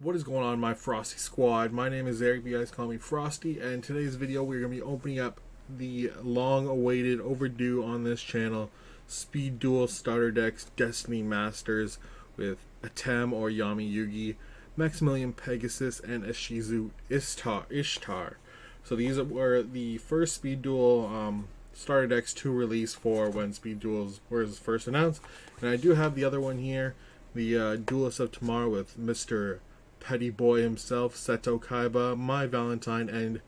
What is going on, my Frosty squad? My name is Eric, you guys call me Frosty, and in today's video we're going to be opening up the long-awaited, overdue on this channel, Speed Duel Starter Decks Destiny Masters with Atem or Yami Yugi, Maximilian Pegasus, and Ishizu Ishtar. So these were the first Speed Duel Starter Decks to release for when Speed Duels was first announced. And I do have the other one here, the Duelist of Tomorrow with Mr. Petty Boy himself, Seto Kaiba, my Valentine, and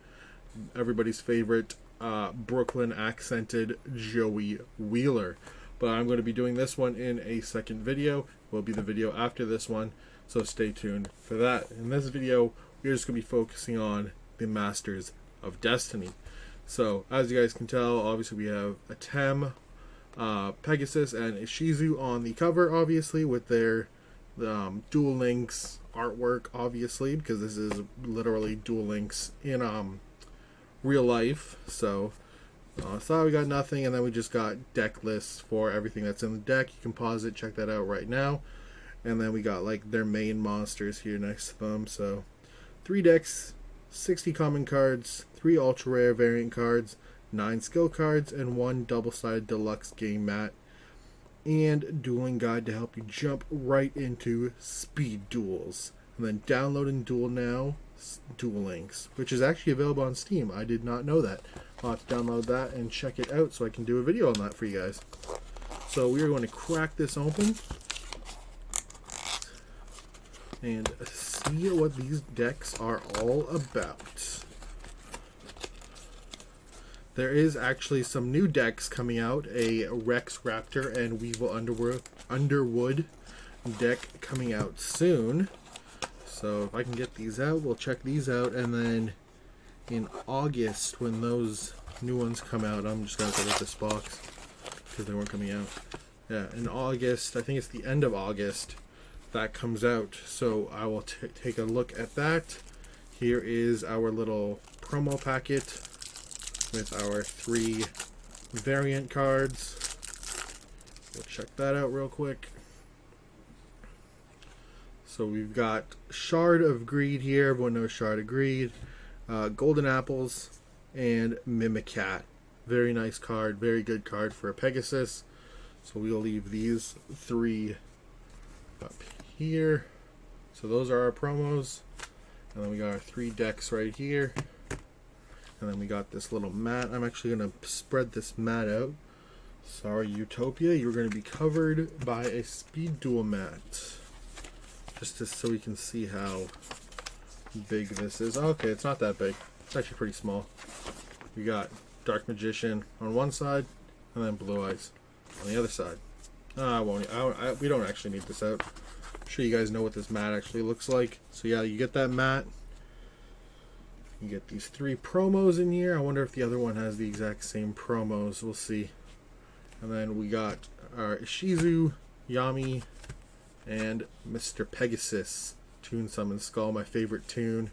everybody's favorite Brooklyn accented Joey Wheeler. But I'm going to be doing this one in a second video. It will be the video after this one, so stay tuned for that. In this video, we're just going to be focusing on the Masters of Destiny. So, as you guys can tell, obviously we have Atem, Pegasus, and Ishizu on the cover, obviously, with their Duel Links artwork, obviously, because this is literally Duel Links in real life. So we got nothing, and then we just got deck lists for everything that's in the deck. You can pause it, check that out right now. And then we got like their main monsters here next to them. So 3 decks, 60 common cards, 3 ultra rare variant cards, 9 skill cards, and 1 double-sided deluxe game mat, and dueling guide to help you jump right into speed duels. And then downloading Duel now, Duel Links, which is actually available on Steam. I did not know that. I'll have to download that and check it out so I can do a video on that for you guys. So we are going to crack this open and see what these decks are all about. There is actually some new decks coming out, a Rex Raptor and Weevil Underwood deck coming out soon. So if I can get these out, we'll check these out, and then in August, when those new ones come out, I'm just going to look at this box because they weren't coming out. Yeah, in August, I think it's the end of August, that comes out. So I will take a look at that. Here is our little promo packet with our 3 variant cards. We'll check that out real quick. So we've got Shard of Greed here. Everyone knows Shard of Greed. Golden Apples and Mimicat. Very nice card. Very good card for a Pegasus. So we'll leave these 3 up here. So those are our promos. And then we got our 3 decks right here. And then we got this little mat. I'm actually going to spread this mat out. Sorry, Utopia. You're going to be covered by a Speed Duel mat. Just so we can see how big this is. Okay, it's not that big. It's actually pretty small. We got Dark Magician on one side, and then Blue Eyes on the other side. We don't actually need this out. I'm sure you guys know what this mat actually looks like. So yeah, you get that mat. You get these 3 promos in here. I wonder if the other one has the exact same promos. We'll see. And then we got our Ishizu, Yami, and Mr. Pegasus. Toon Summon Skull, my favorite toon.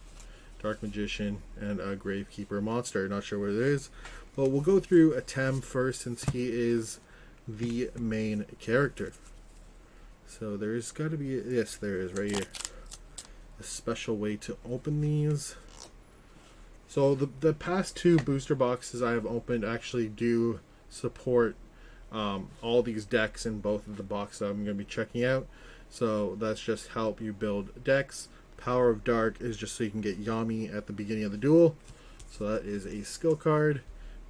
Dark Magician, and a Gravekeeper monster. Not sure what it is. But we'll go through Atem first, since he is the main character. So there's got to be, yes, there is right here, a special way to open these. So the past 2 booster boxes I have opened actually do support all these decks in both of the boxes I'm going to be checking out. So that's just help you build decks. Power of Dark is just so you can get Yami at the beginning of the duel. So that is a skill card.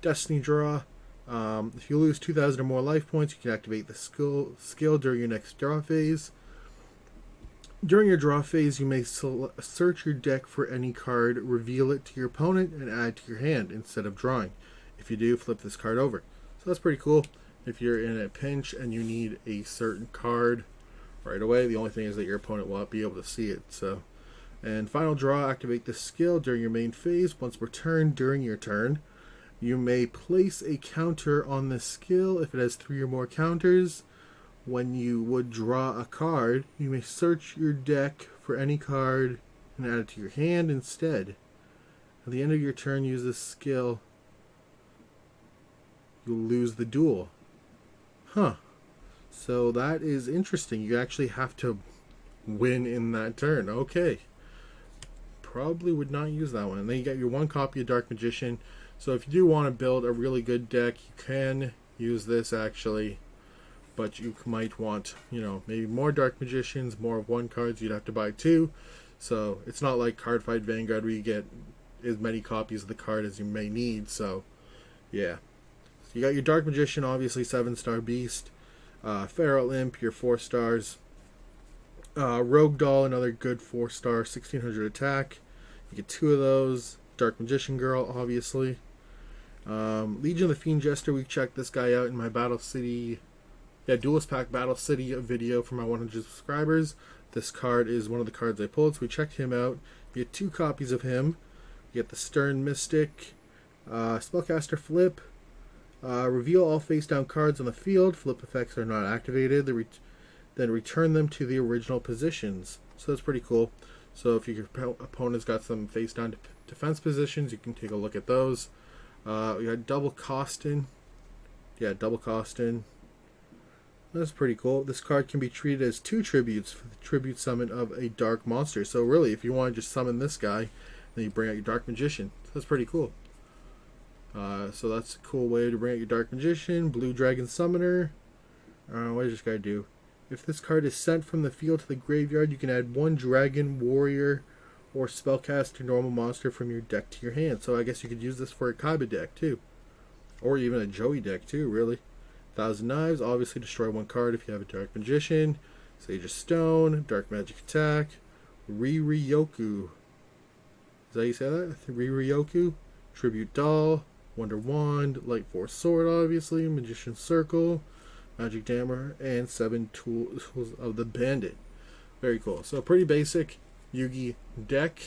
Destiny Draw. If you lose 2,000 or more life points, you can activate the skill during your next draw phase. During your draw phase, you may search your deck for any card, reveal it to your opponent, and add to your hand instead of drawing. If you do, flip this card over. So that's pretty cool. If you're in a pinch and you need a certain card right away, the only thing is that your opponent won't be able to see it. So, and Final Draw, activate the skill during your main phase. Once returned during your turn, you may place a counter on the skill if it has 3 or more counters. When you would draw a card, you may search your deck for any card and add it to your hand instead. At the end of your turn, use this skill. You'll lose the duel. Huh. So that is interesting. You actually have to win in that turn. Okay. probably would not use that one. And then you get your 1 copy of Dark Magician. So if you do want to build a really good deck, you can use this actually. But you might want, you know, maybe more Dark Magicians, more of 1 cards. You'd have to buy 2. So it's not like Card Fight Vanguard where you get as many copies of the card as you may need. So yeah. So you got your Dark Magician, obviously 7-star beast. Feral Imp, your 4 stars. Rogue Doll, another good 4-star, 1600 attack. You get 2 of those. Dark Magician Girl, obviously. Legion of the Fiend Jester, we checked this guy out in my Battle City, Duelist Pack Battle City video for my 100 subscribers. This card is one of the cards I pulled, so we checked him out. You get 2 copies of him. You get the Stern Mystic, Spellcaster Flip, reveal all face-down cards on the field. Flip effects are not activated. Then return them to the original positions. So that's pretty cool. So if your opponent's got some face-down defense positions, you can take a look at those. We got Double Costin. Yeah, Double Costin. That's pretty cool. This card can be treated as 2 tributes for the tribute summon of a dark monster. So really, if you want to just summon this guy, then you bring out your Dark Magician. So that's pretty cool. So that's a cool way to bring out your Dark Magician. Blue Dragon Summoner. What does this guy do? If this card is sent from the field to the graveyard, you can add 1 Dragon, Warrior, or Spellcaster normal monster from your deck to your hand. So I guess you could use this for a Kaiba deck too. Or even a Joey deck too, really. 1,000 Knives, obviously destroy 1 card if you have a Dark Magician. Sage of Stone, Dark Magic Attack, Riryoku. Is that how you say that? Riryoku. Tribute Doll, Wonder Wand, Light Force Sword, obviously, Magician's Circle, Magic Hammer, and 7 Tools of the Bandit. Very cool. So pretty basic Yugi deck.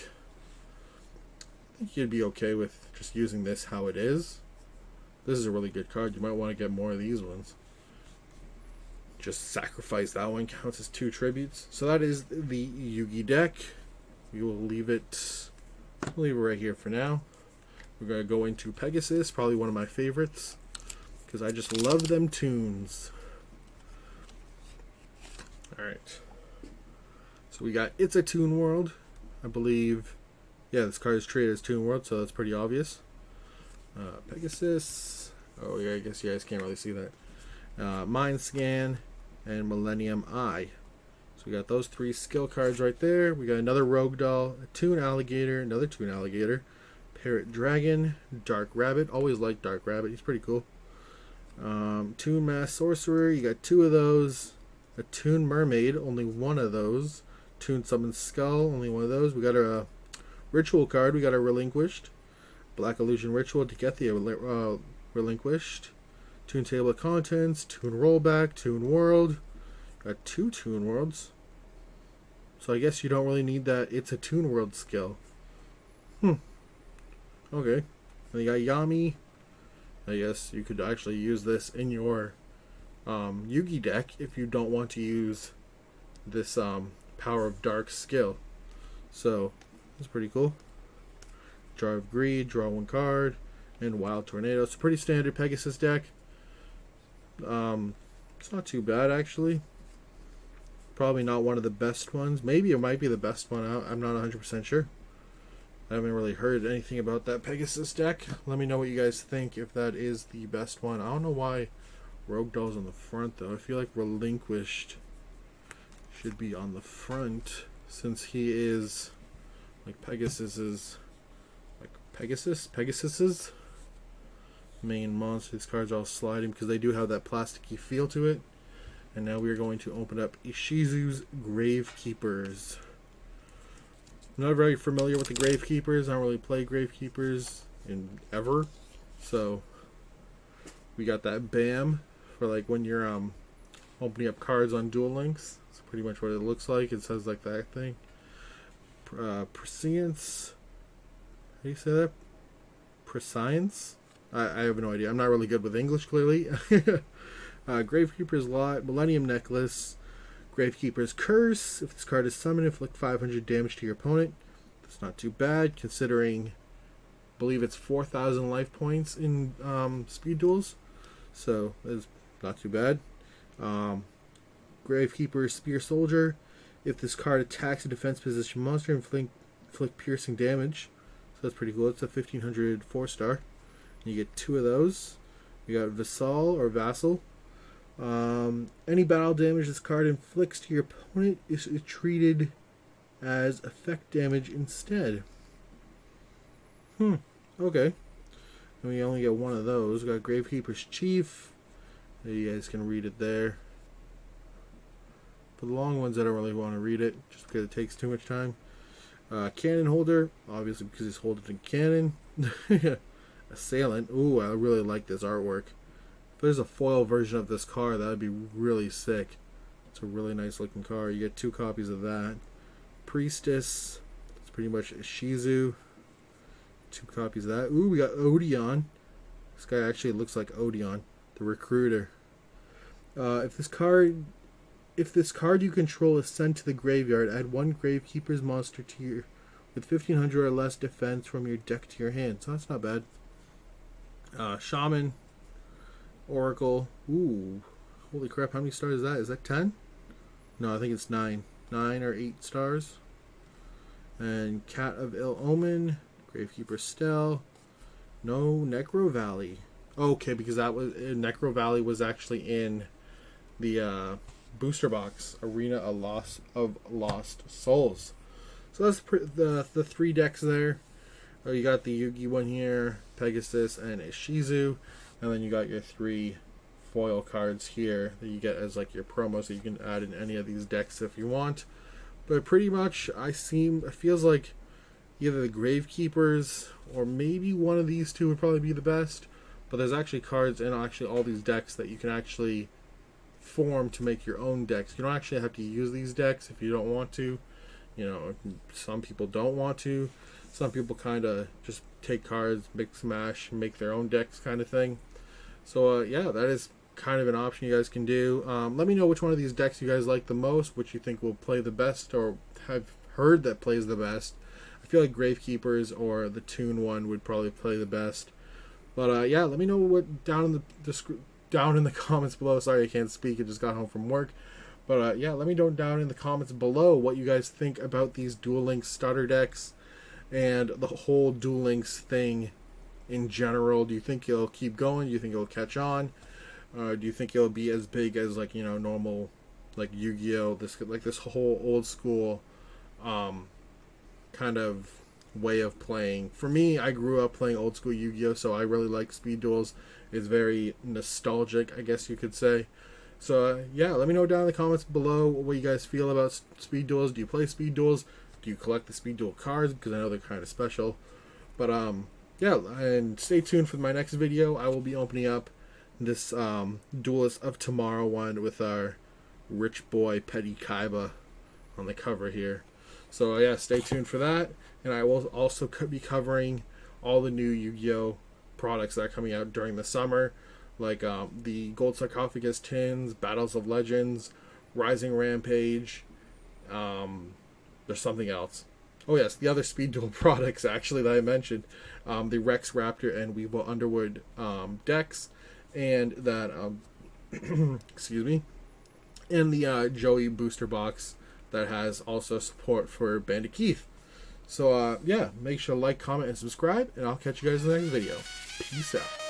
I think you'd be okay with just using this how it is. This is a really good card. You might want to get more of these ones. Just sacrifice that one. Counts as 2 tributes. So that is the Yugi deck. We will leave it right here for now. We're going to go into Pegasus. Probably one of my favorites. Because I just love them tunes. Alright. So we got It's a Toon World. I believe. Yeah, this card is treated as Toon World. So that's pretty obvious. Pegasus. Oh yeah, I guess you guys can't really see that. Mind Scan and Millennium Eye. So we got those 3 skill cards right there. We got another Rogue Doll, a Toon Alligator, another Toon Alligator, Parrot Dragon, Dark Rabbit. Always like Dark Rabbit. He's pretty cool. Toon Mass Sorcerer. You got 2 of those. A Toon Mermaid. Only 1 of those. Toon Summon Skull. Only 1 of those. We got a Ritual card. We got a Relinquished. Black Illusion Ritual to get the Relinquished. Toon Table of Contents, Toon Rollback, Toon World. Got 2 Toon Worlds. So I guess you don't really need that It's a Toon World skill. Okay. And you got Yami. I guess you could actually use this in your Yugi deck if you don't want to use this Power of Dark skill. So that's pretty cool. Jar of Greed, draw 1 card, and Wild Tornado. It's a pretty standard Pegasus deck. It's not too bad, actually. Probably not one of the best ones. Maybe it might be the best one out. I'm not 100% sure. I haven't really heard anything about that Pegasus deck. Let me know what you guys think if that is the best one. I don't know why Rogue Doll's on the front, though. I feel like Relinquished should be on the front since he is like Pegasus's Pegasus's main monster. These cards are all sliding because they do have that plasticky feel to it. And now we are going to open up Ishizu's Gravekeepers. I'm not very familiar with the Gravekeepers. I don't really play Gravekeepers in ever. So we got that BAM for like when you're opening up cards on Duel Links. That's pretty much what it looks like. It says like that thing. Prescience. How do you say that? Prescience? I have no idea. I'm not really good with English, clearly. Gravekeeper's Lot, Millennium Necklace, Gravekeeper's Curse. If this card is summoned, inflict 500 damage to your opponent. That's not too bad, considering, I believe it's 4,000 life points in speed duels. So, that's not too bad. Gravekeeper's Spear Soldier. If this card attacks a defense position monster, inflict inflict piercing damage. So that's pretty cool. It's a 1500 4-star. You get 2 of those. You got Vassal or Vassal. Any battle damage this card inflicts to your opponent is treated as effect damage instead. Okay. And we only get 1 of those. We got Gravekeeper's Chief. You guys can read it there. For the long ones, I don't really want to read it just because it takes too much time. Cannon Holder, obviously because he's holding a cannon. Assailant. Ooh, I really like this artwork. If there's a foil version of this card, that would be really sick. It's a really nice looking card. You get 2 copies of that. Priestess. It's pretty much a Shizu. 2 copies of that. Ooh, we got Odeon. This guy actually looks like Odeon, the recruiter. If this card you control is sent to the graveyard, add 1 Gravekeeper's monster to your with 1500 or less defense from your deck to your hand. So that's not bad. Shaman, Oracle. Ooh, holy crap! How many stars is that? Is that 10? No, I think it's 9. 9 or 8 stars. And Cat of Ill Omen, Gravekeeper Stell. No Necro Valley. Okay, because that was Necro Valley was actually in the booster box, Arena of Lost Souls. So that's the 3 decks there. You got the Yugi one here, Pegasus, and a Shizu, and then you got your 3 foil cards here that you get as like your promo, so you can add in any of these decks if you want. But pretty much, it feels like either the Gravekeepers or maybe one of these 2 would probably be the best. But there's actually cards in actually all these decks that you can actually form to make your own decks. You don't actually have to use these decks if you don't want to. You know, some people don't want to. Some people kind of just take cards, mix, mash, make their own decks kind of thing. So yeah, that is kind of an option you guys can do. Let me know which one of these decks you guys like the most, which you think will play the best or have heard that plays the best. I feel like Gravekeepers or the Toon one would probably play the best. But yeah, let me know what down in the comments below. Sorry I can't speak, I just got home from work. But yeah, let me know down in the comments below what you guys think about these Duel Links starter decks and the whole Duel Links thing in general. Do you think it'll keep going? Do you think it'll catch on? Do you think it'll be as big as, like, you know, normal, like Yu-Gi-Oh, this whole old school kind of way of playing? For me, I grew up playing old school Yu-Gi-Oh, so I really like Speed Duels. It's very nostalgic, I guess you could say. So yeah, let me know down in the comments below what you guys feel about Speed Duels. Do you play Speed Duels? Do you collect the Speed Duel cards? Because I know they're kind of special. But yeah, and stay tuned for my next video. I will be opening up this Duelist of Tomorrow one with our rich boy Petty Kaiba on the cover here. So yeah, stay tuned for that. And I will also be covering all the new Yu-Gi-Oh products that are coming out during the summer, like the Gold Sarcophagus Tins, Battles of Legends, Rising Rampage. There's something else. Oh yes, the other Speed Duel products actually that I mentioned, the Rex Raptor and Weevil Underwood decks, and that excuse me, and the Joey booster box that has also support for Bandit Keith. So yeah, make sure to like, comment, and subscribe, and I'll catch you guys in the next video. Peace out.